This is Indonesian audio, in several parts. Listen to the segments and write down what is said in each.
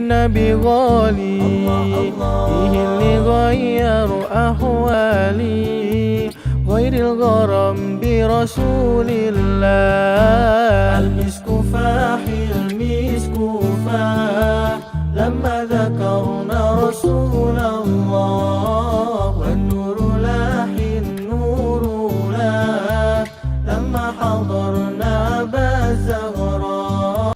النبي غالي، فيه اللي غير أحوالي، غير الغرام برسول الله. المسك فاح المسك فاح لما ذكرنا رسول الله، والنور لاح النور لاح لما حضرنا أبا الزهراء.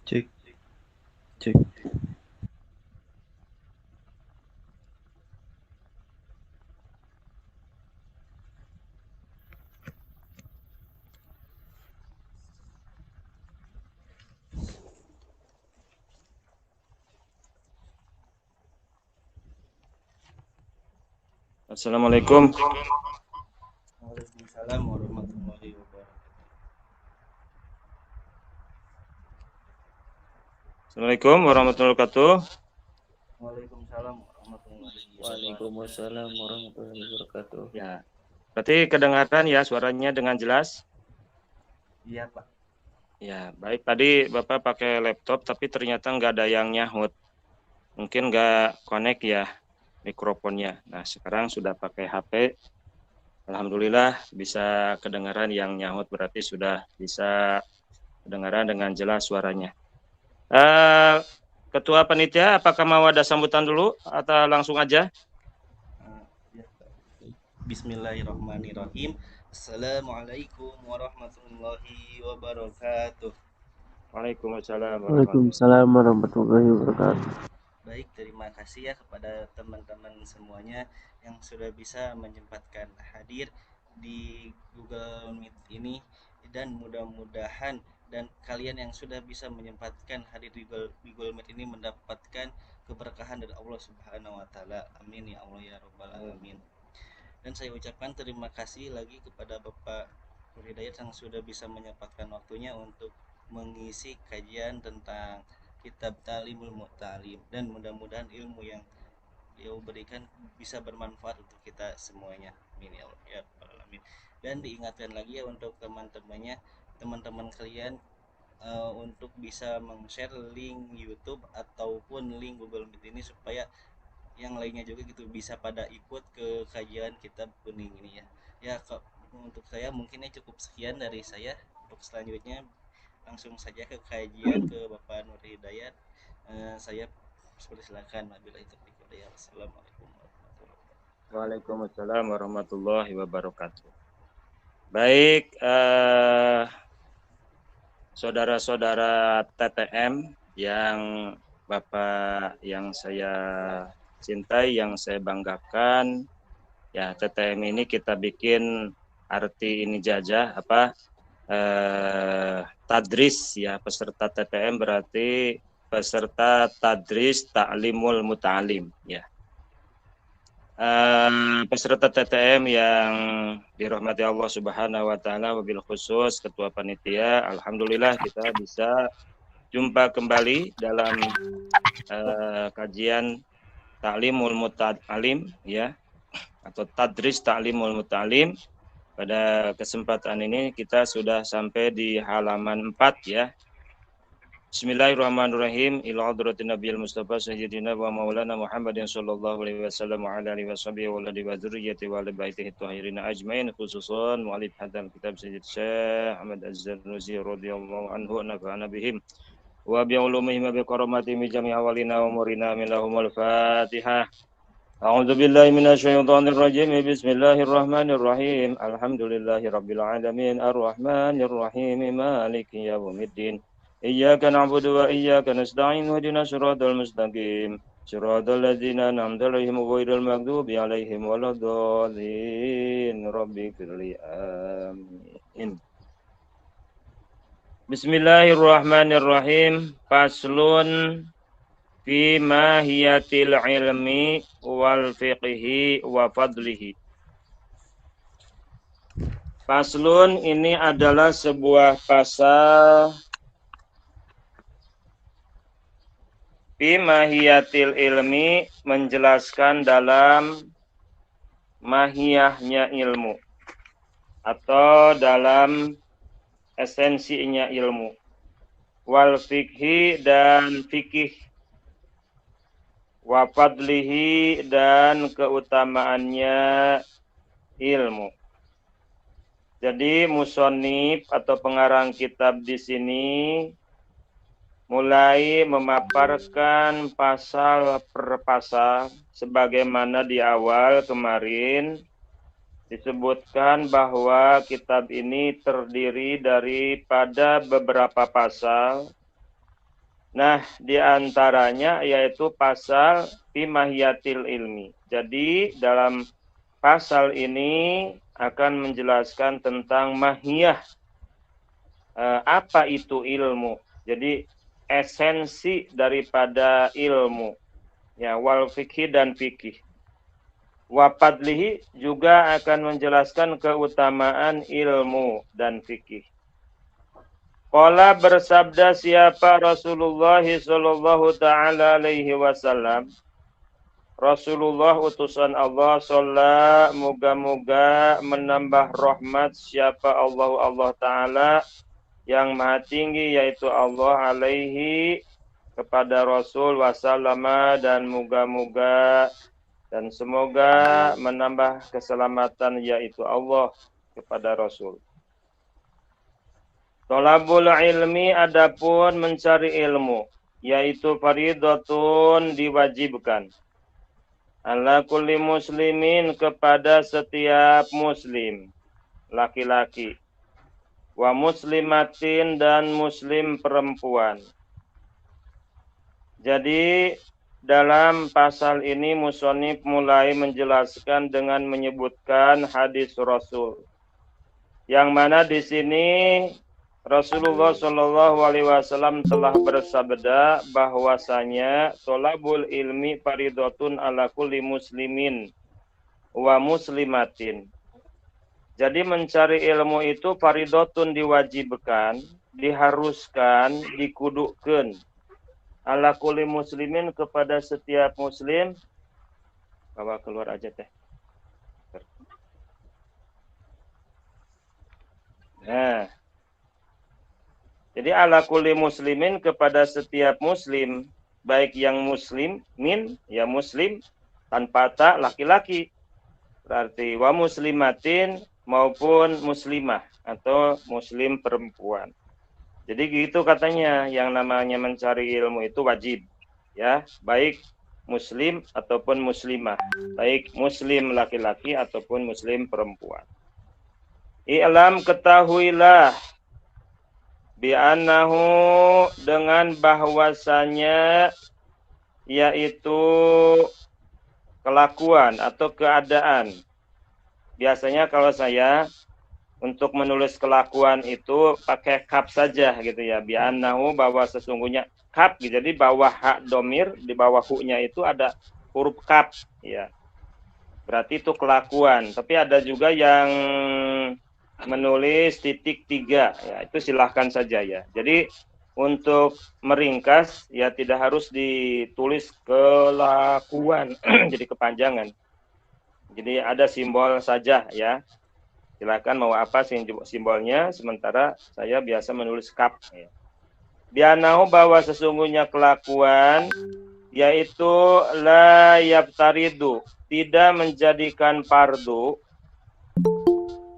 Cek, cek. Assalamualaikum. Waalaikumsalam warahmatullahi wabarakatuh. Assalamualaikum warahmatullahi wabarakatuh. Waalaikumsalam warahmatullahi wabarakatuh. Waalaikumsalam warahmatullahi wabarakatuh. Ya, berarti kedengaran ya suaranya dengan jelas? Iya, Pak. Ya, baik. Tadi Bapak pakai laptop tapi ternyata nggak ada yang nyahut. Mungkin nggak connect ya mikrofonnya. Nah, sekarang sudah pakai HP. Alhamdulillah bisa kedengaran yang nyahut, berarti sudah bisa kedengaran dengan jelas suaranya. Ketua Panitia, apakah mau ada sambutan dulu atau langsung aja? Ya, Bismillahirrahmanirrahim. Assalamualaikum warahmatullahi wabarakatuh. Waalaikumsalam. Waalaikumsalam warahmatullahi wabarakatuh. Baik, terima kasih ya kepada teman-teman semuanya yang sudah bisa menyempatkan hadir di Google Meet ini, dan mudah-mudahan dan kalian yang sudah bisa menyempatkan hadir di Google Meet ini mendapatkan keberkahan dari Allah Subhanahu wa taala. Amin ya Allah ya rabbal alamin. Dan saya ucapkan terima kasih lagi kepada Bapak Nur Hidayat yang sudah bisa menyempatkan waktunya untuk mengisi kajian tentang kitab Ta'limul Mu'talim, dan mudah-mudahan ilmu yang beliau berikan bisa bermanfaat untuk kita semuanya. Amin ya Allah ya rabbal alamin. Dan diingatkan lagi ya untuk teman-teman kalian untuk bisa meng-share link YouTube ataupun link Google Meet ini supaya yang lainnya juga gitu bisa pada ikut ke kajian kitab kuning ini ya. Ya, untuk saya mungkinnya cukup sekian dari saya. Untuk selanjutnya langsung saja ke kajian ke Bapak Nur Hidayat. Saya silakan. Wabillahi taufiq wal hidayah. Wassalamualaikum warahmatullahi wabarakatuh. Waalaikumsalam warahmatullahi wabarakatuh. Baik, saudara-saudara TTM yang Bapak yang saya cintai, yang saya banggakan, ya TTM ini kita bikin arti ini jajah tadris ya, peserta TTM berarti peserta tadris ta'limul muta'alim ya. Peserta TTM yang dirahmati Allah Subhanahu wa taala, wabil khusus ketua panitia, alhamdulillah kita bisa jumpa kembali dalam kajian Ta'limul Muta'alim ya, atau Tadris Ta'limul Muta'alim. Pada kesempatan ini kita sudah sampai di halaman 4 ya. Bismillahirrahmanirrahim. Ila hadratin Nabiyil Mustafa Sayyidina wa Maulana Muhammadin sallallahu alaihi wasallam wa ala alihi washabihi wa alihi wa dzurriyyati wa ali baitihi tahirin ajmain, khususan mu'allif hadzal kitab Sayyid Syekh Ahmad Az-Zarnusi radhiyallahu anhu nafa'ana bihim wa bi ulumihim bi karamati mi jami' awalina wa umurina min lahumul Fatihah. A'udzu billahi minasyaitonir rajim. Bismillahirrahmanirrahim. Alhamdulillahi rabbil alamin arrahmanir rahim maliki yaumiddin. Iyyaka na'budu wa iyyaka nasta'in ihdinas siratal mustaqim. Siratal ladzina an'amta 'alaihim ghairil maghdubi 'alaihim waladdallin. Rabbighfirli amin. Bismillahirrahmanirrahim. Faslun fi mahiyatil ilmi wal fiqhi wa fadlihi. Faslun ini adalah sebuah pasal fi mahiyatil ilmi, menjelaskan dalam mahiyahnya ilmu atau dalam esensinya ilmu, wal fiqhi dan fikih, wa fadlihi dan keutamaannya ilmu. Jadi musonif atau pengarang kitab di sini mulai memaparkan pasal per pasal, sebagaimana di awal kemarin disebutkan bahwa kitab ini terdiri daripada beberapa pasal. Nah, di antaranya yaitu pasal fi mahiyatil ilmi. Jadi dalam pasal ini akan menjelaskan tentang mahiyah, apa itu ilmu. Jadi esensi daripada ilmu, ya, wal fikih dan fikih. Wa fadlihi juga akan menjelaskan keutamaan ilmu dan fikih. Qala bersabda siapa Rasulullah sallallahu taala alaihi wasallam. Rasulullah utusan Allah, sholla moga-moga menambah rahmat siapa Allah taala yang maha tinggi, yaitu Allah, alaihi kepada Rasul, wasallama dan moga-moga dan semoga menambah keselamatan yaitu Allah kepada Rasul. Thalabul ilmi, adapun mencari ilmu, yaitu faridatun, diwajibkan, ala kulli muslimin kepada setiap muslim laki-laki, wa muslimatin dan muslim perempuan. Jadi dalam pasal ini musonif mulai menjelaskan dengan menyebutkan hadis Rasul, yang mana di sini Rasulullah Shallallahu Alaihi Wasallam telah bersabda bahwasanya tholabul ilmi faridotun ala kulli muslimin wa muslimatin. Jadi mencari ilmu itu faridotun, diwajibkan, diharuskan, dikudukan, ala kulli muslimin kepada setiap muslim. Bawa keluar aja teh. Nah, jadi ala kulli muslimin kepada setiap muslim, baik yang muslimin, ya muslim tanpa ta, laki-laki. Berarti wa muslimatin maupun muslimah atau muslim perempuan. Jadi gitu katanya, yang namanya mencari ilmu itu wajib, ya, baik muslim ataupun muslimah, baik muslim laki-laki ataupun muslim perempuan. I'lam, ketahuilah, bi'annahu dengan bahwasanya, yaitu kelakuan atau keadaan. Biasanya kalau saya untuk menulis kelakuan itu pakai kaf saja gitu ya, bi'annahu, bahwa sesungguhnya kaf, jadi bawah hak domir, di bawah hu-nya itu ada huruf kaf ya, berarti itu kelakuan. Tapi ada juga yang menulis titik 3 ya, itu silahkan saja ya. Jadi untuk meringkas ya tidak harus ditulis kelakuan jadi kepanjangan. Jadi ada simbol saja ya. Silahkan mau apa simbolnya, sementara saya biasa menulis kaf ya. Bi'annahu, bahwa sesungguhnya kelakuan, yaitu la yaftaridu, tidak menjadikan fardu,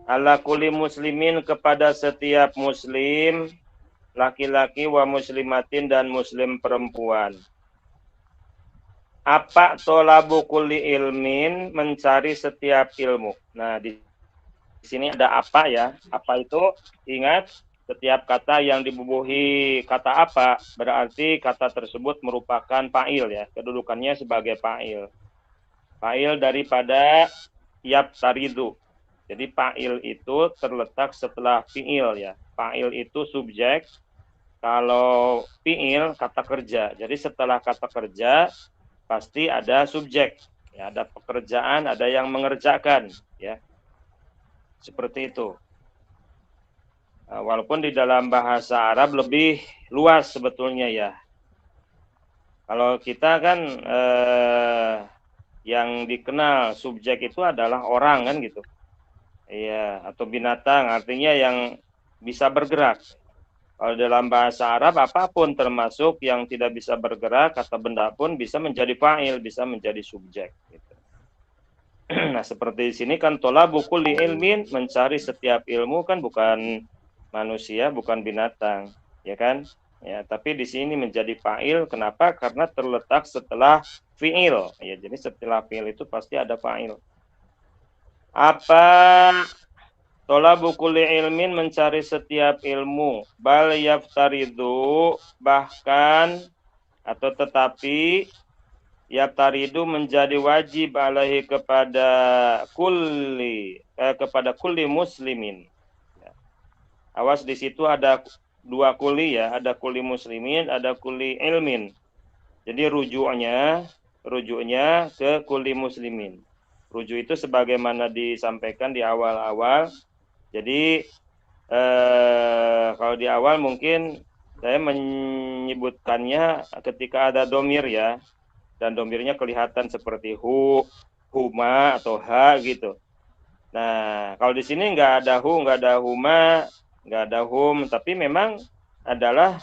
ala kulli muslimin kepada setiap muslim, laki-laki wa muslimatin dan muslim perempuan. Apa tolabu kulli ilmin, mencari setiap ilmu. Nah, di sini ada apa ya? Apa itu? Ingat, setiap kata yang dibubuhi kata apa berarti kata tersebut merupakan fa'il ya, kedudukannya sebagai fa'il. Fa'il daripada yaptaridu. Jadi fa'il itu terletak setelah fi'il ya. Fa'il itu subjek, kalau fi'il kata kerja. Jadi setelah kata kerja pasti ada subjek. Ya, ada pekerjaan, ada yang mengerjakan ya. Seperti itu. Walaupun di dalam bahasa Arab lebih luas sebetulnya ya. Kalau kita kan yang dikenal subjek itu adalah orang kan gitu. Iya, atau binatang, artinya yang bisa bergerak. Kalau dalam bahasa Arab apapun termasuk yang tidak bisa bergerak, kata benda pun bisa menjadi fa'il, bisa menjadi subjek gitu. Nah, seperti di sini kan tolabu kulli ilmin, mencari setiap ilmu kan bukan manusia, bukan binatang, ya kan? Ya, tapi di sini menjadi fa'il. Kenapa? Karena terletak setelah fi'il. Ya, jadi setelah fi'il itu pasti ada fa'il. Apa tolabu kulli ilmin, mencari setiap ilmu, bal yaftaridu, bahkan atau tetapi yaftaridu menjadi wajib alaihi kepada kulli muslimin. Awas, di situ ada dua kuli ya, ada kuli muslimin, ada kuli ilmin. Jadi rujuknya ke kuli muslimin. Rujuk itu sebagaimana disampaikan di awal-awal. Jadi kalau di awal mungkin saya menyebutkannya ketika ada domir ya, dan domirnya kelihatan seperti hu, huma atau ha gitu. Nah, kalau di sini nggak ada hu, nggak ada huma, nggak ada hum, tapi memang adalah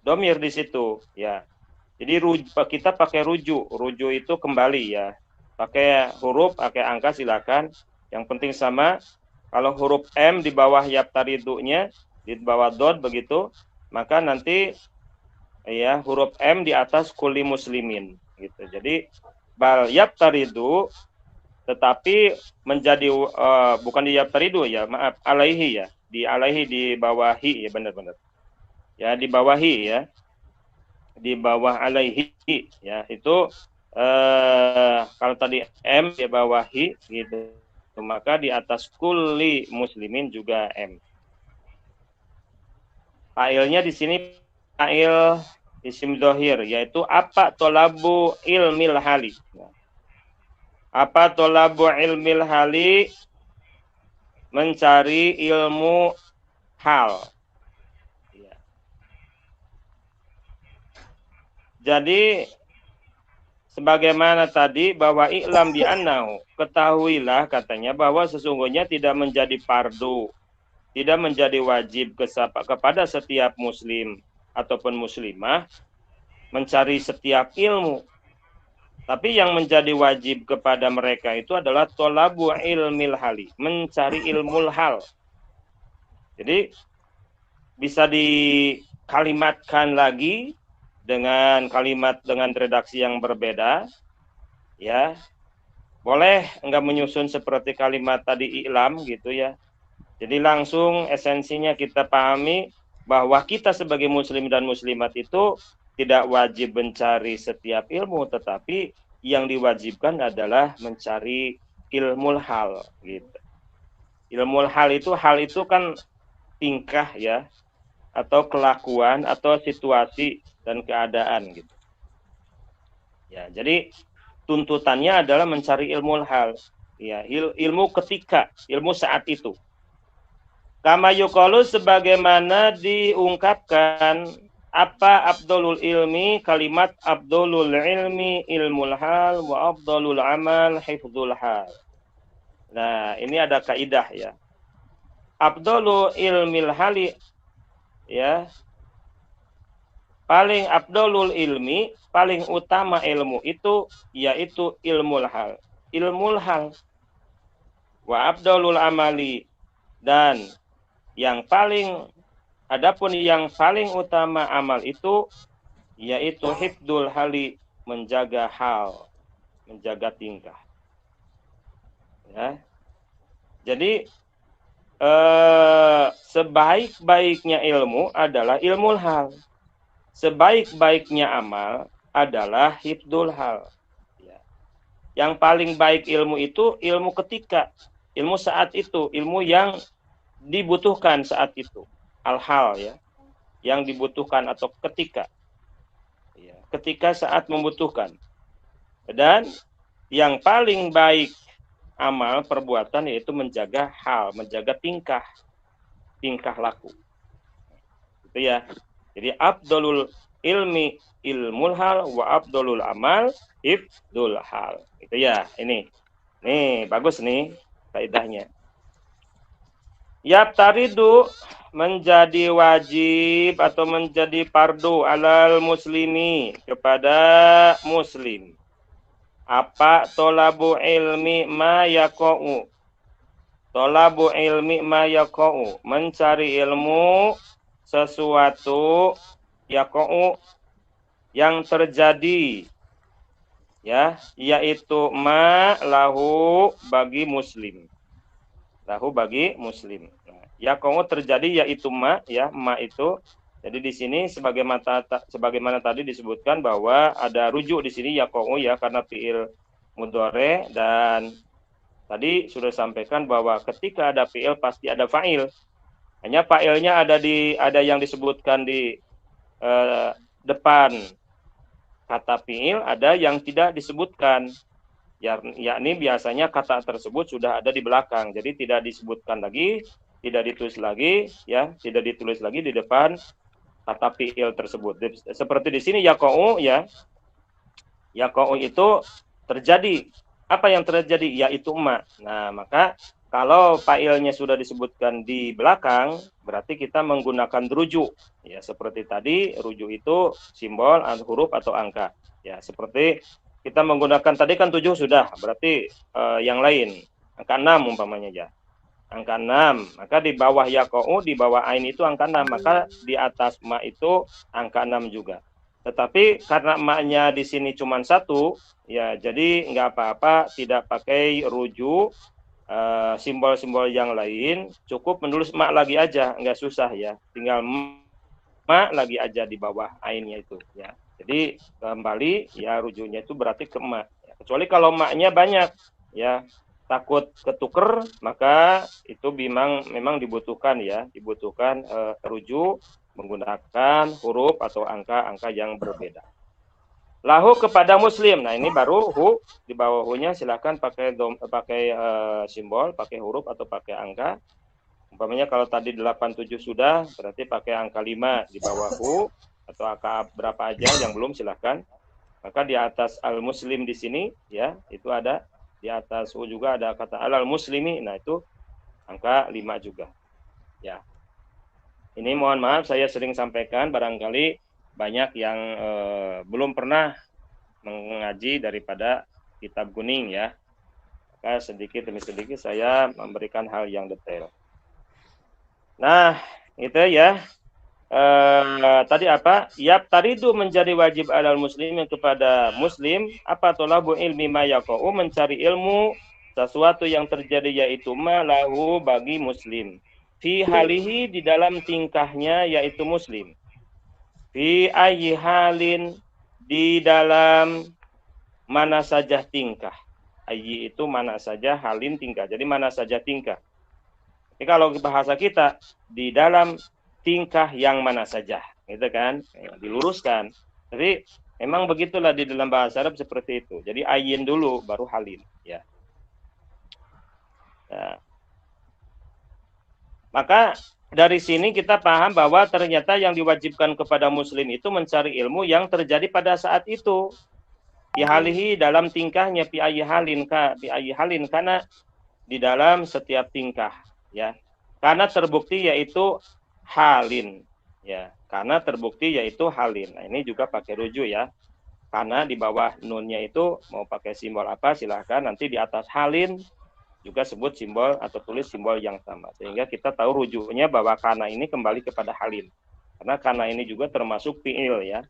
domir di situ ya. Jadi kita pakai rujuk itu kembali ya, pakai huruf, pakai angka silakan, yang penting sama. Kalau huruf M di bawah yaptaridunya, di bawah dot begitu, maka nanti ya huruf M di atas kulli muslimin gitu. Jadi bal yaptaridu, tetapi menjadi bukan di yaptaridu ya, maaf, alaihi ya. Di alaihi, di bawahi ya, benar-benar ya, di bawahi ya, di bawah alaihi ya, itu kalau tadi M di bawahi gitu, maka di atas kulli muslimin juga M. Fa'ilnya di sini fa'il isim dhohir, yaitu apa tolabu ilmil hali. Apa tolabu ilmil hali, mencari ilmu hal. Ya. Jadi sebagaimana tadi bahwa i'lam bi annahu, ketahuilah katanya bahwa sesungguhnya tidak menjadi fardu, tidak menjadi wajib kepada setiap muslim ataupun muslimah mencari setiap ilmu. Tapi yang menjadi wajib kepada mereka itu adalah tolabu ilmil hali, mencari ilmu hal. Jadi bisa dikalimatkan lagi dengan kalimat dengan redaksi yang berbeda, ya. Boleh enggak menyusun seperti kalimat tadi i'lam gitu ya. Jadi langsung esensinya kita pahami bahwa kita sebagai muslim dan muslimat itu tidak wajib mencari setiap ilmu, tetapi yang diwajibkan adalah mencari ilmu hal gitu. Ilmu hal itu kan tingkah ya, atau kelakuan atau situasi dan keadaan gitu. Ya, jadi tuntutannya adalah mencari ilmu hal, ya, ilmu ketika, ilmu saat itu. Kama yuqalu, sebagaimana diungkapkan apa afdalul ilmi, kalimat afdalul ilmi ilmul hal wa afdalul amal hifdzul hal. Nah, ini ada kaidah ya. Afdalul ilmil hali ya, paling afdalul ilmi, paling utama ilmu itu yaitu ilmul hal. Ilmul hal. Wa afdalul amali, dan yang paling Adapun yang paling utama amal itu yaitu hifdul hali, menjaga hal, menjaga tingkah. Ya. Jadi sebaik-baiknya ilmu adalah ilmu hal. Sebaik-baiknya amal adalah hifdul hal. Ya. Yang paling baik ilmu itu ilmu ketika, ilmu saat itu, ilmu yang dibutuhkan saat itu. Al-hal ya, yang dibutuhkan atau ketika. Ya, ketika saat membutuhkan. Dan yang paling baik amal perbuatan yaitu menjaga hal, menjaga tingkah laku. Itu ya. Jadi afdalul ilmi ilmul hal wa afdalul amal hifdul hal. Itu ya. Ini bagus nih kaidahnya. Yabtaridu, menjadi wajib atau menjadi fardu alal muslimi, kepada muslim. Apa? Tolabu ilmi ma yaqa'u. Tolabu ilmi ma yaqa'u, mencari ilmu sesuatu yaqa'u yang terjadi, ya, yaitu ma lahu bagi muslim. Lahu bagi muslim. Nah, yaqa'u terjadi yaitu ma, ya, ma itu. Jadi di sini sebagaimana tadi disebutkan bahwa ada rujuk di sini yaqa'u ya, karena fiil mudhari, dan tadi sudah sampaikan bahwa ketika ada fiil pasti ada fa'il. Hanya fa'ilnya ada yang disebutkan di depan kata fiil, ada yang tidak disebutkan. Yakni biasanya kata tersebut sudah ada di belakang, jadi tidak disebutkan lagi, tidak ditulis lagi, ya, tidak ditulis lagi di depan kata fiil tersebut. Seperti di sini yaqa'u ya, yaqa'u itu terjadi. Apa yang terjadi? Yaitu ma. Nah, maka kalau fa'ilnya sudah disebutkan di belakang, berarti kita menggunakan rujuk. Ya, seperti tadi, rujuk itu simbol, huruf atau angka. Ya, seperti kita menggunakan tadi kan 7 sudah, berarti yang lain angka 6 umpamanya ya. Angka 6, maka di bawah yaqa'u, di bawah ain itu angka 6, maka di atas ma itu angka 6 juga. Tetapi karena maknya di sini cuma 1, ya jadi nggak apa-apa, tidak pakai rujuk simbol-simbol yang lain, cukup menulis ma lagi aja, nggak susah ya, tinggal ma lagi aja di bawah ainnya itu ya. Jadi kembali ya rujuknya itu berarti ke ma. Ya, kecuali kalau maknya banyak ya, takut ketuker, maka itu memang dibutuhkan ya, dibutuhkan rujuk menggunakan huruf atau angka-angka yang berbeda. Lahu kepada muslim. Nah, ini baru hu, di bawah hu-nya silakan pakai simbol, pakai huruf atau pakai angka. Umpamanya kalau tadi 87 sudah, berarti pakai angka 5 di bawah hu, atau angka berapa aja yang belum silahkan. Maka di atas al-muslim di sini ya, itu ada di atas hu juga ada kata al-muslimi. Nah, itu angka 5 juga. Ya. Ini mohon maaf saya sering sampaikan, barangkali banyak yang belum pernah mengaji daripada kitab kuning ya. Maka sedikit demi sedikit saya memberikan hal yang detail. Nah, itu ya. Tadi apa? Yabtaridu, menjadi wajib alal muslimin, kepada muslim, apa? Tolabu ilmi ma yaqa'u, mencari ilmu sesuatu yang terjadi yaitu ma lahu bagi muslim. Fi halihi, di dalam tingkahnya yaitu muslim. Fi ayyi halin, di dalam mana saja tingkah. Ayyi itu mana saja, halin tingkah. Jadi mana saja tingkah. Jadi kalau bahasa kita, di dalam tingkah yang mana saja, gitu kan, diluruskan. Jadi memang begitulah di dalam bahasa Arab seperti itu. Jadi ayin dulu baru halin, ya. Nah, maka dari sini kita paham bahwa ternyata yang diwajibkan kepada muslim itu mencari ilmu yang terjadi pada saat itu. Fi halihi, dalam tingkahnya, fi ayyi halin, karena di dalam setiap tingkah, ya. Karena terbukti yaitu halin, ya, karena terbukti yaitu halin. Nah, ini juga pakai rujuk ya, karena di bawah nunnya itu mau pakai simbol apa silahkan, nanti di atas halin juga sebut simbol atau tulis simbol yang sama. Sehingga kita tahu rujuknya bahwa kana ini kembali kepada halim. Karena kana ini juga termasuk fi'il ya.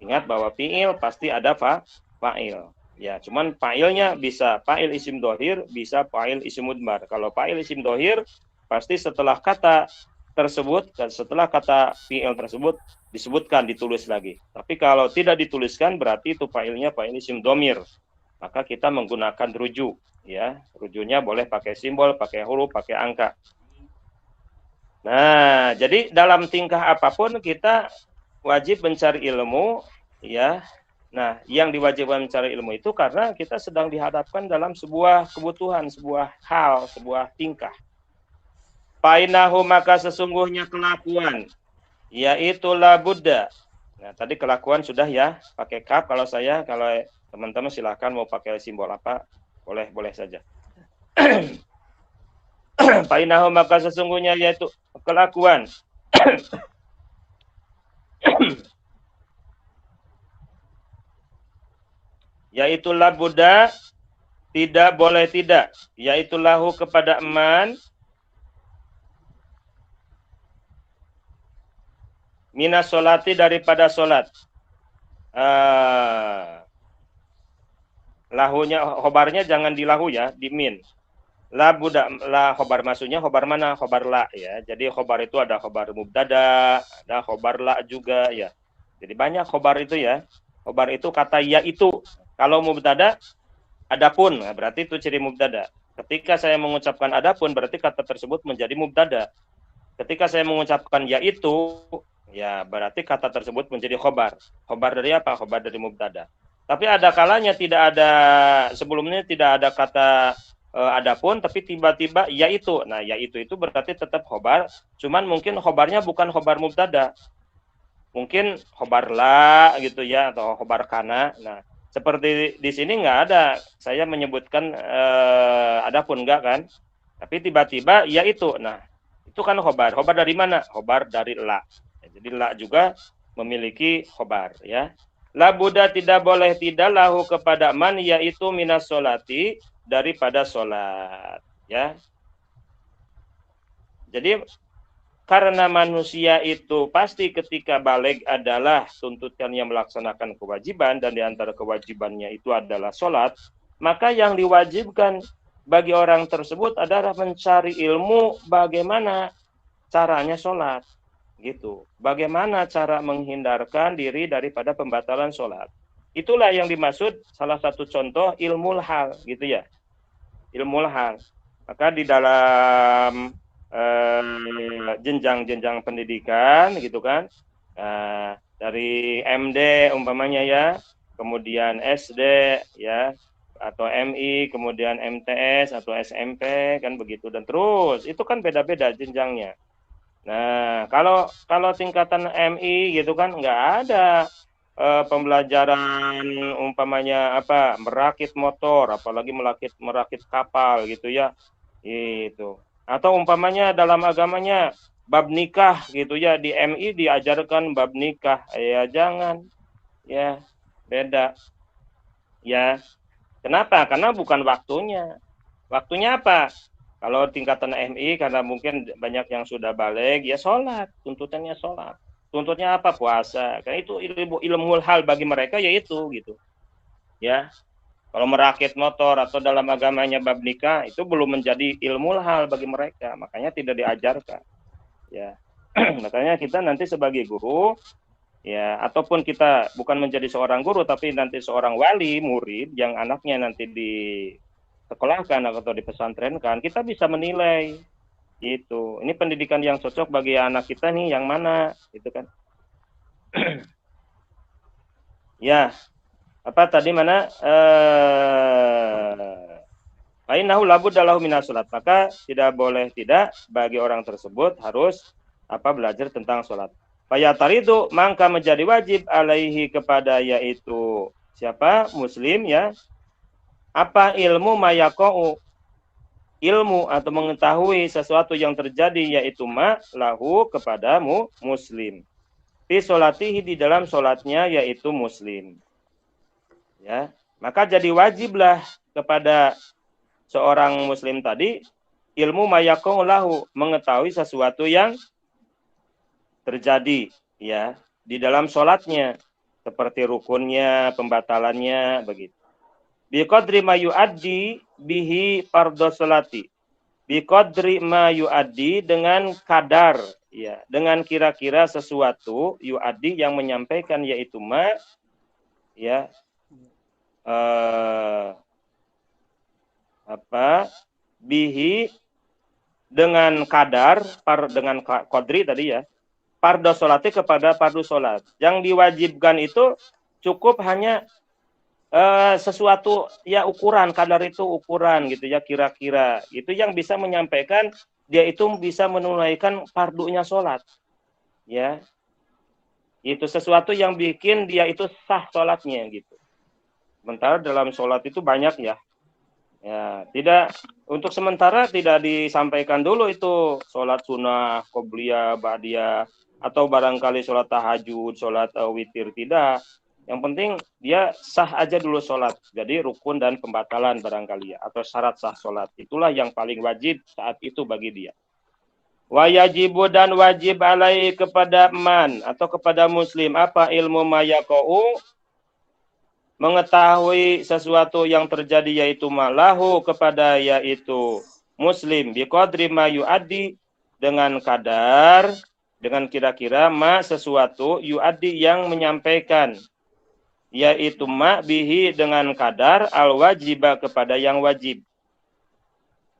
Ingat bahwa fi'il pasti ada fa'il. Ya, cuman fa'ilnya bisa fa'il isim dohir, bisa fa'il isim mudmar. Kalau fa'il isim dohir, pasti setelah kata tersebut, setelah kata fi'il tersebut disebutkan, ditulis lagi. Tapi kalau tidak dituliskan, berarti itu fa'ilnya fa'il isim domir. Maka kita menggunakan rujuk. Ya, rujuknya boleh pakai simbol, pakai huruf, pakai angka. Nah, jadi dalam tingkah apapun kita wajib mencari ilmu, ya. Nah, yang diwajibkan mencari ilmu itu karena kita sedang dihadapkan dalam sebuah kebutuhan, sebuah hal, sebuah tingkah. Fainahu maka sesungguhnya kelakuan, yaitu la Buddha. Nah, tadi kelakuan sudah ya, pakai kaf. Kalau teman-teman silahkan mau pakai simbol apa, boleh saja. Fainahu maka sesungguhnya yaitu kelakuan. Yaitu la Buddha, tidak boleh tidak, yaitu lahu kepada eman, minas solati daripada solat. Lahunya, khobarnya jangan di lahu ya, di min. La Buddha, la khobar maksudnya khobar mana? Khobar la ya. Jadi khobar itu ada khobar mubtada, ada khobar la juga ya. Jadi banyak khobar itu ya. Khobar itu kata ya itu. Kalau mubtada, adapun, nah berarti itu ciri mubtada. Ketika saya mengucapkan adapun, berarti kata tersebut menjadi mubtada. Ketika saya mengucapkan ya itu, ya berarti kata tersebut menjadi khobar. Khobar dari apa? Khobar dari mubtada. Tapi ada kalanya tidak ada, sebelumnya tidak ada kata adapun, tapi tiba-tiba yaitu. Nah, yaitu itu berarti tetap khobar, cuman mungkin khobarnya bukan khobar mubtada. Mungkin khobar la gitu ya, atau khobar kana. Nah, seperti di sini nggak ada saya menyebutkan adapun, enggak kan? Tapi tiba-tiba yaitu. Nah, itu kan khobar. Khobar dari mana? Khobar dari la. Jadi la juga memiliki khobar ya. La Buddha tidak boleh tidak lahu kepada man, yaitu minas solati daripada solat ya. Jadi karena manusia itu pasti ketika balik adalah tuntutannya melaksanakan kewajiban, dan diantara kewajibannya itu adalah solat, maka yang diwajibkan bagi orang tersebut adalah mencari ilmu bagaimana caranya solat. Gitu. Bagaimana cara menghindarkan diri daripada pembatalan sholat. Itulah yang dimaksud salah satu contoh ilmul hal, gitu ya. Ilmul hal. Maka di dalam jenjang-jenjang pendidikan, gitu kan, dari MD umpamanya ya, kemudian SD ya, atau MI, kemudian MTS atau SMP kan begitu, dan terus itu kan beda-beda jenjangnya. Nah, kalau tingkatan MI gitu kan nggak ada pembelajaran umpamanya apa, merakit motor, apalagi merakit kapal gitu ya. Gitu. Atau umpamanya dalam agamanya bab nikah gitu ya, di MI diajarkan bab nikah. Ya jangan. Ya, beda. Ya. Kenapa? Karena bukan waktunya. Waktunya apa? Kalau tingkatan MI, karena mungkin banyak yang sudah balik, ya sholat, tuntutannya sholat. Tuntutnya apa? Puasa. Karena itu ilmu hal bagi mereka, yaitu gitu. Ya, kalau merakit motor atau dalam agamanya bab nikah, itu belum menjadi ilmu hal bagi mereka, makanya tidak diajarkan. Ya, makanya kita nanti sebagai guru, ya, ataupun kita bukan menjadi seorang guru, tapi nanti seorang wali murid yang anaknya nanti di sekolahkan atau dipesantrenkan, kita bisa menilai itu. Ini pendidikan yang cocok bagi anak kita nih yang mana, gitu kan. Ya, apa tadi mana? Fainahu labudda lahu minas salat. Maka tidak boleh tidak bagi orang tersebut harus belajar tentang salat. Fayataridu, maka menjadi wajib alaihi kepada yaitu siapa? Muslim ya. Apa ilmu mayakou, ilmu atau mengetahui sesuatu yang terjadi, yaitu ma lahu kepadamu muslim. Fi sholatihi, di dalam sholatnya yaitu muslim. Ya, maka jadi wajiblah kepada seorang muslim tadi ilmu mayakong lahu, mengetahui sesuatu yang terjadi ya di dalam sholatnya, seperti rukunnya, pembatalannya, begitu. Biqadri ma yu'addi bihi fardhu sholati. Biqadri ma yu'addi, dengan kadar ya, dengan kira-kira sesuatu yu'addi yang menyampaikan, yaitu ma ya bihi, dengan kadar dengan qadri tadi ya, fardhu sholati, kepada fardu sholat. Yang diwajibkan itu cukup hanya sesuatu ya, ukuran, kadar itu ukuran gitu ya, kira-kira itu yang bisa menyampaikan dia itu bisa menunaikan fardunya sholat ya, itu sesuatu yang bikin dia itu sah sholatnya gitu. Sementara dalam sholat itu banyak ya, tidak, untuk sementara tidak disampaikan dulu itu sholat sunnah, qobliyah, ba'diyah, atau barangkali sholat tahajud, sholat witir, tidak. Yang penting dia sah aja dulu sholat. Jadi rukun dan pembatalan barangkali ya, atau syarat sah sholat. Itulah yang paling wajib saat itu bagi dia. Wa yajibu, dan wajib alai, kepada man atau kepada muslim, apa? Ilmu mayaqa'u, mengetahui sesuatu yang terjadi, yaitu malahu, kepada yaitu muslim, biqadri ma yu'addi, dengan kadar, dengan kira-kira ma, sesuatu, yu'addi, yang menyampaikan, yaitu ma bihi, dengan kadar, al wajiba, kepada yang wajib.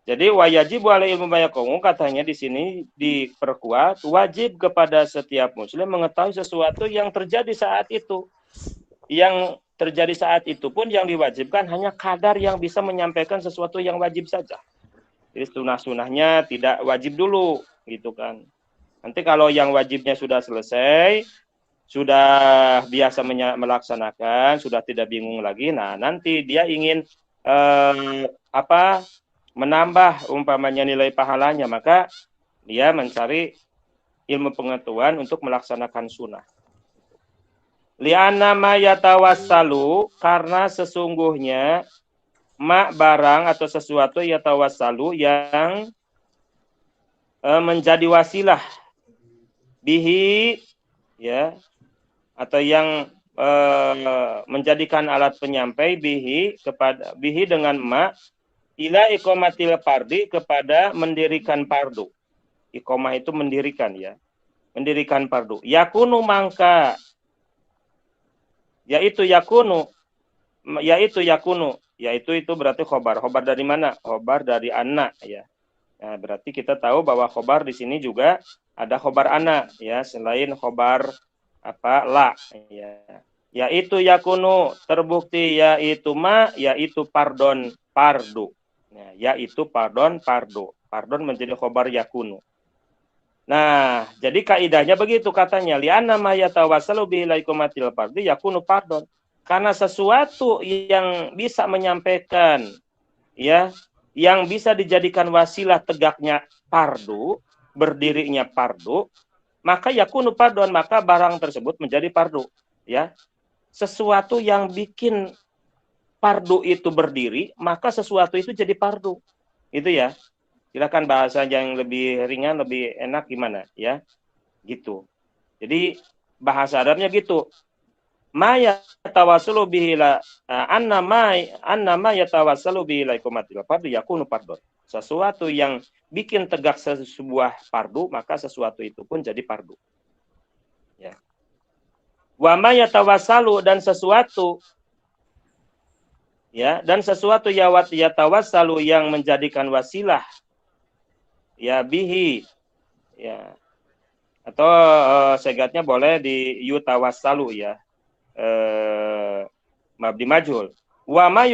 Jadi wajibu ala ilmu mayaqa'u, katanya di sini diperkuat, wajib kepada setiap muslim mengetahui sesuatu yang terjadi saat itu. Yang terjadi saat itu pun yang diwajibkan hanya kadar yang bisa menyampaikan sesuatu yang wajib saja. Jadi sunah-sunahnya tidak wajib dulu, gitu kan. Nanti kalau yang wajibnya sudah selesai, sudah biasa melaksanakan, sudah tidak bingung lagi, nah nanti dia ingin menambah umpamanya nilai pahalanya, maka dia mencari ilmu pengetahuan untuk melaksanakan sunnah. Li'anna ma yatawassalu, karena sesungguhnya ma, barang atau sesuatu, yatawassalu, yang menjadi wasilah, bihi ya, atau yang menjadikan alat penyampai, bihi, kepada bihi, dengan ma, ila iqamatil fardi, kepada mendirikan fardu. Iqamah itu mendirikan ya, mendirikan fardu. Yakunu, mangka, yaitu yakunu, yaitu itu berarti khobar. Khobar dari mana? Khobar dari anna ya. Nah, berarti kita tahu bahwa khobar di sini juga ada khobar anna ya, selain khobar la ya. Yaitu yakunu, terbukti, yaitu ma, yaitu pardon, fardu. Ya, yaitu pardon, fardu. Pardon menjadi khobar yakunu. Nah, jadi kaidahnya begitu katanya, li'anna ma yatawassalu bihi ila iqamatil fardhi yakunu pardon. Karena sesuatu yang bisa menyampaikan ya, yang bisa dijadikan wasilah tegaknya fardu, berdirinya fardu, maka yakunu pardon, maka barang tersebut menjadi fardu ya. Sesuatu yang bikin fardu itu berdiri, maka sesuatu itu jadi fardu. Itu ya. Silakan bahasa yang lebih ringan, lebih enak gimana ya, gitu. Jadi bahasa Arabnya gitu. Ma yatawassalu bihi la anna ma yatawassalu bihi la iqamatil fardhi yakunu fardhon. Sesuatu yang bikin tegak sebuah fardu, maka sesuatu itu pun jadi fardu. Ya. Wa ma yatawassalu, dan sesuatu ya, dan sesuatu yatawassalu, yang menjadikan wasilah ya, bihi ya, atau segatnya boleh di yutawassalu ya, mabdi majhul. Wa ma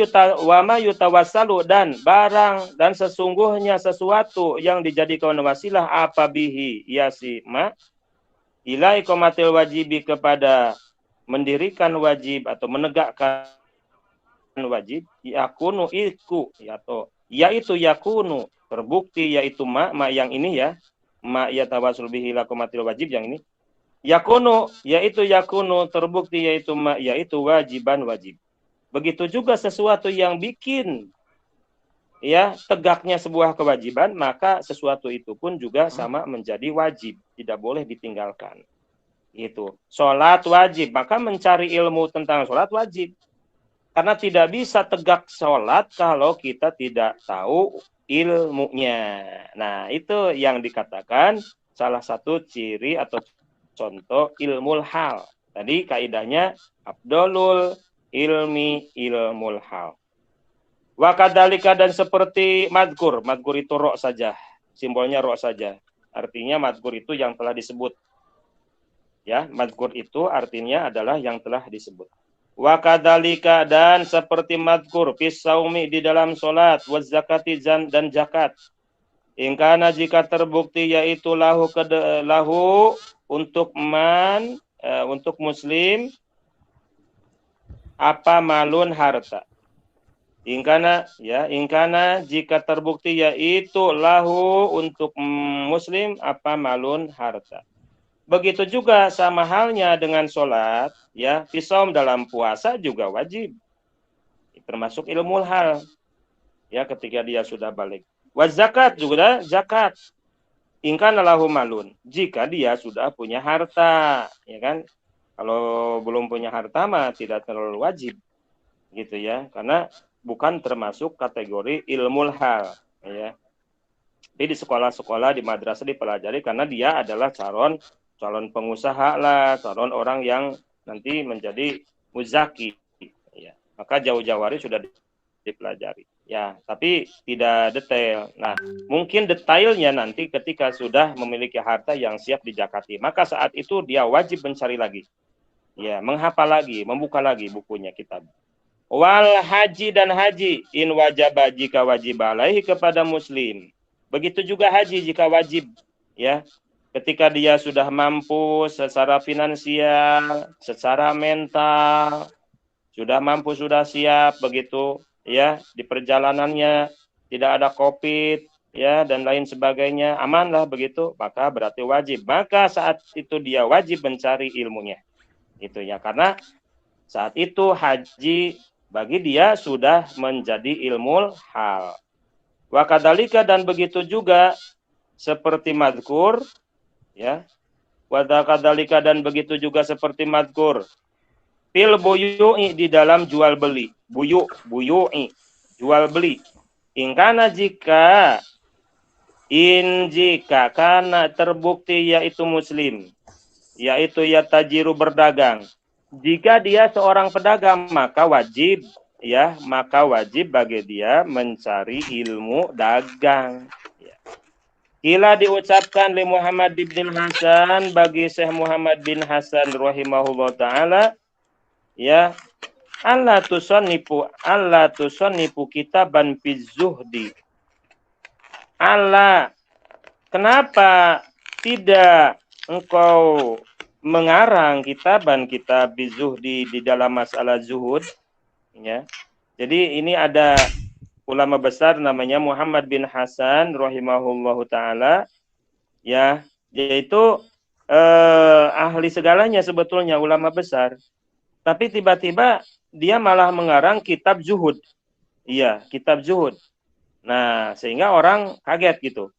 yutawassalu, dan barang, dan sesungguhnya sesuatu yang dijadikan wasilah, apa bihi ya, si ma, ila iqamatil wajibi, kepada mendirikan wajib atau menegakkan wajib, yakunu iku ya, atau yaitu yakunu, terbukti, yaitu ma yang ini ya, ma yatawassul bihi ila iqamatil wajib, yang ini yakunu, yaitu yakunu, terbukti, yaitu ma, yaitu wajiban, wajib. Begitu juga sesuatu yang bikin ya tegaknya sebuah kewajiban, maka sesuatu itu pun juga sama menjadi wajib, tidak boleh ditinggalkan. Itu sholat wajib, maka mencari ilmu tentang sholat wajib, karena tidak bisa tegak sholat kalau kita tidak tahu ilmunya. Nah, itu yang dikatakan salah satu ciri atau contoh ilmul hal. Tadi kaidahnya abdolul ilmi ilmul hal. Wakadalika, dan seperti madkur. Madkur itu ro saja, simbolnya ro saja. Artinya madkur itu yang telah disebut. Ya, madkur itu artinya adalah yang telah disebut. Wakadalika, dan seperti madkur fisaumi di dalam solat, wazakati dan zakat. Ingkana, jika terbukti yaitu lahu untuk untuk muslim apa malun harta. Ingkana jika terbukti yaitu lahu untuk muslim apa malun harta. Begitu juga sama halnya dengan sholat, ya, fisaum dalam puasa juga wajib, termasuk ilmu hal, ya, ketika dia sudah balik. Wazakat juga zakat, ingkana lahu malun, jika dia sudah punya harta, ya kan. Kalau belum punya harta mah tidak terlalu wajib, gitu ya, karena bukan termasuk kategori ilmu hal, ya. Tapi di sekolah-sekolah, di madrasah dipelajari karena dia adalah calon pengusaha lah, calon orang yang nanti menjadi muzaki, ya. Maka jauh-jauh hari sudah dipelajari, ya, tapi tidak detail. Nah, mungkin detailnya nanti ketika sudah memiliki harta yang siap dizakati, maka saat itu dia wajib mencari lagi, ya, menghafal lagi, membuka lagi bukunya, kitab. Wal haji, dan haji in wajaba, jika wajib alaihi kepada muslim. Begitu juga haji jika wajib, ya, ketika dia sudah mampu secara finansial, secara mental, sudah mampu, sudah siap, begitu, ya, di perjalanannya tidak ada COVID, ya, dan lain sebagainya, amanlah begitu, maka berarti wajib. Maka saat itu dia wajib mencari ilmunya, itu ya, karena saat itu haji bagi dia sudah menjadi ilmu hal. Wakadalika, dan begitu juga seperti madkur, ya, wakadalika, dan begitu juga seperti madkur fil buyu'i di dalam jual beli, buyu'i jual beli. Ingkana jika karena terbukti yaitu muslim, yaitu ya tajiru berdagang. Jika dia seorang pedagang, maka wajib, ya, bagi dia mencari ilmu dagang. Ya. Kila diucapkan li Muhammad bin Hasan, bagi Syekh Muhammad bin Hasan rahimahullah taala, ya, Allah tusonnipu kitaban fi zuhdi. Allah, kenapa tidak engkau mengarang kitab zuhdi di dalam masalah zuhud, ya. Jadi ini ada ulama besar namanya Muhammad bin Hasan rahimahullahu taala, ya, yaitu ahli segalanya sebetulnya, ulama besar. Tapi tiba-tiba dia malah mengarang kitab zuhud. Iya, kitab zuhud. Nah, sehingga orang kaget gitu.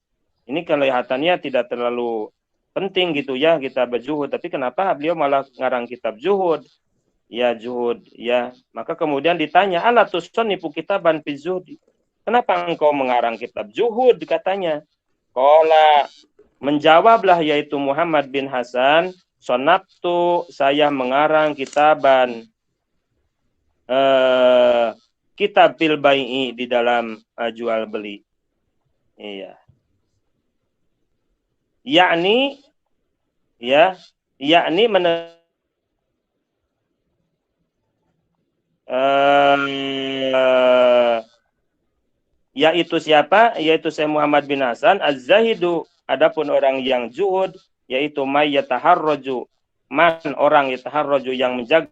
Ini kelihatannya tidak terlalu penting gitu ya kitab zuhud, tapi kenapa beliau malah ngarang kitab zuhud? Ya, zuhud, ya. Maka kemudian ditanya, ala tusonnifu kitaban fi zuhdi. Kenapa engkau mengarang kitab zuhud, katanya. Qala, menjawablah yaitu Muhammad bin Hasan, sonabtu, saya mengarang kitaban kitab fil bai'i di dalam jual beli. Iya. Yakni yaitu siapa? Yaitu Syekh Muhammad bin Hasan az-zahidu, adapun orang yang zuhud, yaitu may yataharraju, orang yataharraju yang menjaga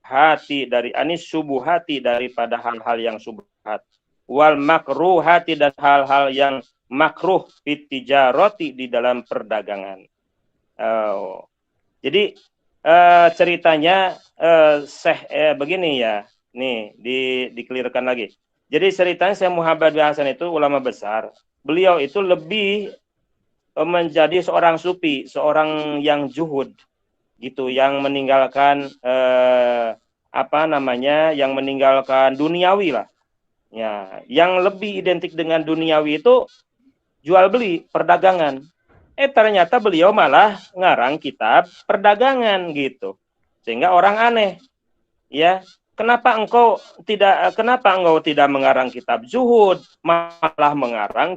hati dari anis subuhati, daripada hal-hal yang subhat, wal makruhati, dan hal-hal yang makruh fit tijarati, di dalam perdagangan. Jadi ceritanya begini ya, nih dikelirkan lagi. Jadi ceritanya Syekh Muhammad bin Hasan itu ulama besar. Beliau itu lebih menjadi seorang sufi, seorang yang zuhud gitu, yang meninggalkan yang meninggalkan duniawi lah. Ya, yang lebih identik dengan duniawi itu jual beli, perdagangan. Ternyata beliau malah ngarang kitab perdagangan gitu. Sehingga orang aneh, ya, kenapa engkau tidak mengarang kitab zuhud, malah mengarang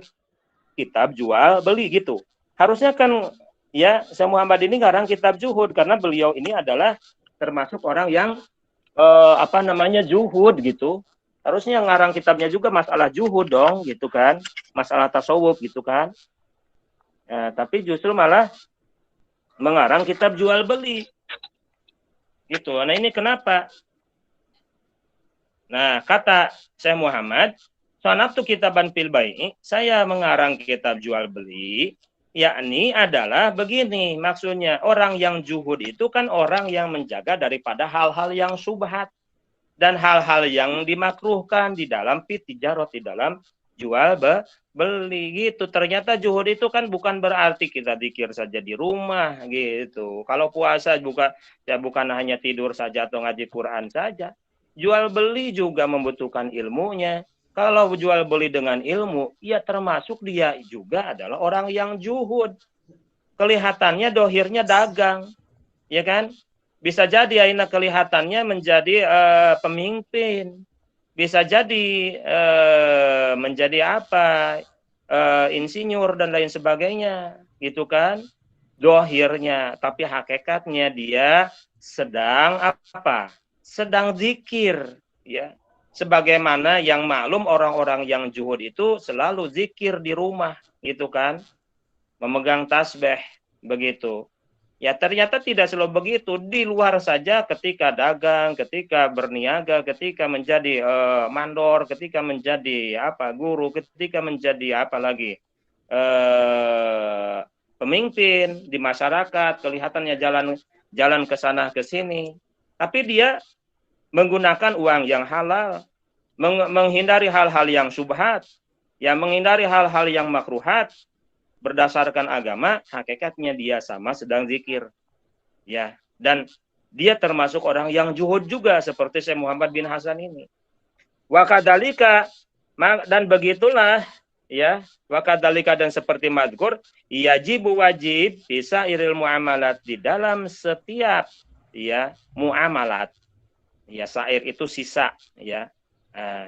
kitab jual beli gitu. Harusnya kan ya Syekh Muhammad ini ngarang kitab zuhud karena beliau ini adalah termasuk orang yang zuhud gitu. Harusnya ngarang kitabnya juga masalah zuhud dong gitu kan, masalah tasawuf gitu kan. Tapi justru malah mengarang kitab jual beli gitu. Nah ini kenapa? Nah kata Syekh Muhammad, sanatu kitaban fil bai'i, saya mengarang kitab jual beli, yakni adalah begini maksudnya, orang yang zuhud itu kan orang yang menjaga daripada hal-hal yang subhat dan hal-hal yang dimakruhkan di dalam tijarah, di dalam jual beli gitu. Ternyata zuhud itu kan bukan berarti kita zikir saja di rumah gitu. Kalau puasa bukan hanya tidur saja atau ngaji Quran saja. Jual beli juga membutuhkan ilmunya. Kalau jual beli dengan ilmu, ya termasuk dia juga adalah orang yang zuhud. Kelihatannya dohirnya dagang, ya kan? Bisa jadi Aina kelihatannya menjadi pemimpin, bisa jadi menjadi insinyur dan lain sebagainya, gitu kan? Dohirnya, tapi hakikatnya dia sedang Sedang zikir, ya. Sebagaimana yang maklum orang-orang yang zuhud itu selalu zikir di rumah, gitu kan? Memegang tasbih, begitu. Ya ternyata tidak selalu begitu. Di luar saja ketika dagang, ketika berniaga, ketika menjadi mandor, ketika menjadi guru, ketika menjadi pemimpin di masyarakat, kelihatannya jalan ke sana ke sini. Tapi dia menggunakan uang yang halal, menghindari hal-hal yang subhat, ya menghindari hal-hal yang makruhat. Berdasarkan agama, hakikatnya dia sama sedang zikir. Ya, dan dia termasuk orang yang zuhud juga seperti Syekh Muhammad bin Hasan ini. Wa kadzalika, dan begitulah ya, wa kadzalika dan seperti madkur, wajib bisa iril muamalat di dalam setiap ya muamalat. Ya, sair itu sisa ya.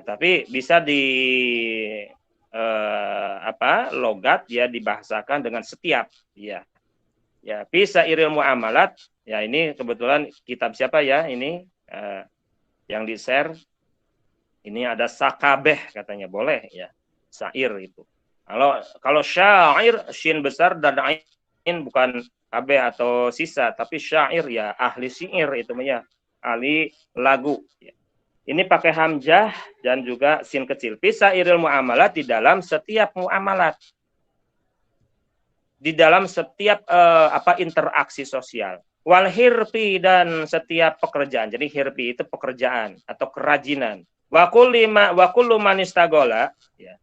Tapi bisa di logat ya dibahasakan dengan setiap ya. Ya, bisa iril muamalat. Ya, ini kebetulan kitab siapa ya ini yang di-share. Ini ada sakabeh katanya, boleh ya. Syair itu. Kalau syair syin besar dan ain bukan kabeh atau sisa, tapi syair ya ahli syair itu ya, ahli lagu ya. Ini pakai hamzah dan juga sin kecil. Bisa iril muamalat di dalam setiap muamalat. Di dalam setiap interaksi sosial. Wal hirfi dan setiap pekerjaan. Jadi hirfi itu pekerjaan atau kerajinan. Wa kullu man istagola ya.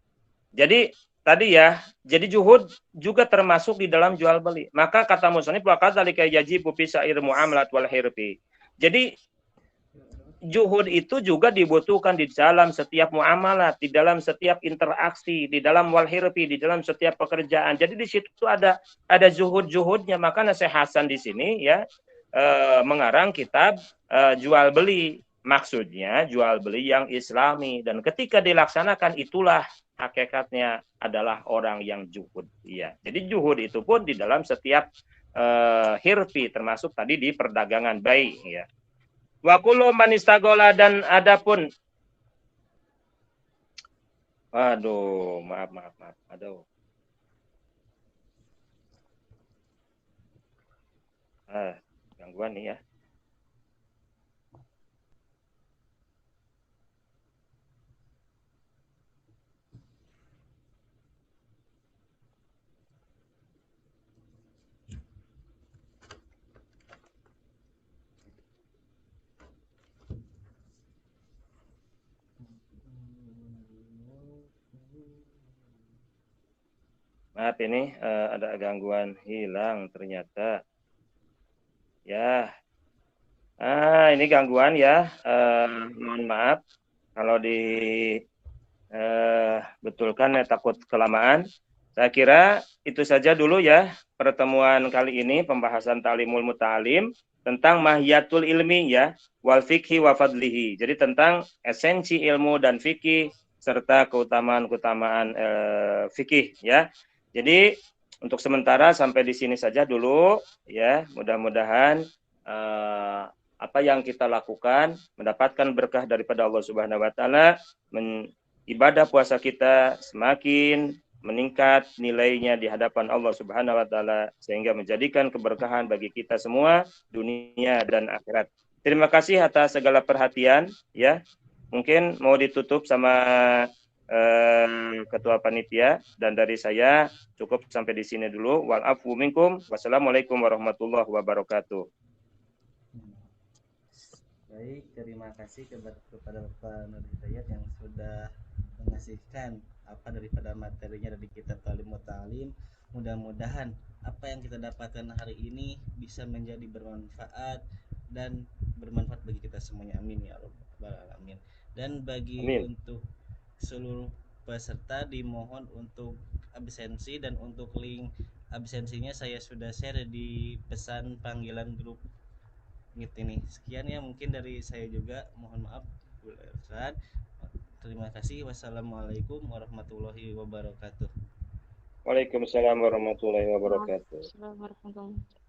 Jadi tadi ya, jadi zuhud juga termasuk di dalam jual beli. Maka kata musannif wa kadzalika yajibu fi sa'ir muamalat wal hirfi. Jadi zuhud itu juga dibutuhkan di dalam setiap muamalat, di dalam setiap interaksi, di dalam wal hirfi, di dalam setiap pekerjaan. Jadi di situ ada zuhud-zuhudnya. Maka Syekh Hasan di sini ya mengarang kitab jual beli. Maksudnya jual beli yang islami, dan ketika dilaksanakan itulah hakikatnya adalah orang yang zuhud. Ya. Jadi zuhud itu pun di dalam setiap hirfi, termasuk tadi di perdagangan baik ya. Wa kullu man istagola dan adapun maaf. Aduh. Gangguan nih ya. Maaf ini ada gangguan hilang ternyata. Ya. Ini gangguan ya. Mohon maaf kalau betulkan takut kelamaan. Saya kira itu saja dulu ya pertemuan kali ini pembahasan ta'limul muta'alim tentang mahiyatul ilmi ya wal fikhi wa fadlihi. Jadi tentang esensi ilmu dan fikih serta keutamaan-keutamaan fikih ya. Jadi untuk sementara sampai di sini saja dulu ya. Mudah-mudahan apa yang kita lakukan mendapatkan berkah daripada Allah Subhanahu wa taala, ibadah puasa kita semakin meningkat nilainya di hadapan Allah Subhanahu wa taala sehingga menjadikan keberkahan bagi kita semua dunia dan akhirat. Terima kasih atas segala perhatian ya. Mungkin mau ditutup sama ketua panitia dan dari saya cukup sampai di sini dulu. Wal afu minkum. Wassalamualaikum warahmatullahi wabarakatuh. Baik, terima kasih kepada Bapak Nur Hidayat yang sudah mengasihkan apa daripada materinya dari kitab Ta'limut Ta'lim. Mudah-mudahan apa yang kita dapatkan hari ini bisa menjadi bermanfaat dan bermanfaat bagi kita semuanya. Amin ya rabbal alamin. Dan bagi untuk seluruh peserta dimohon untuk absensi, dan untuk link absensinya saya sudah share di pesan panggilan grup Meet ini. Sekian ya mungkin dari saya juga, mohon maaf. Terima kasih. Wassalamualaikum warahmatullahi wabarakatuh. Waalaikumsalam warahmatullahi wabarakatuh. Waalaikumsalam warahmatullahi wabarakatuh.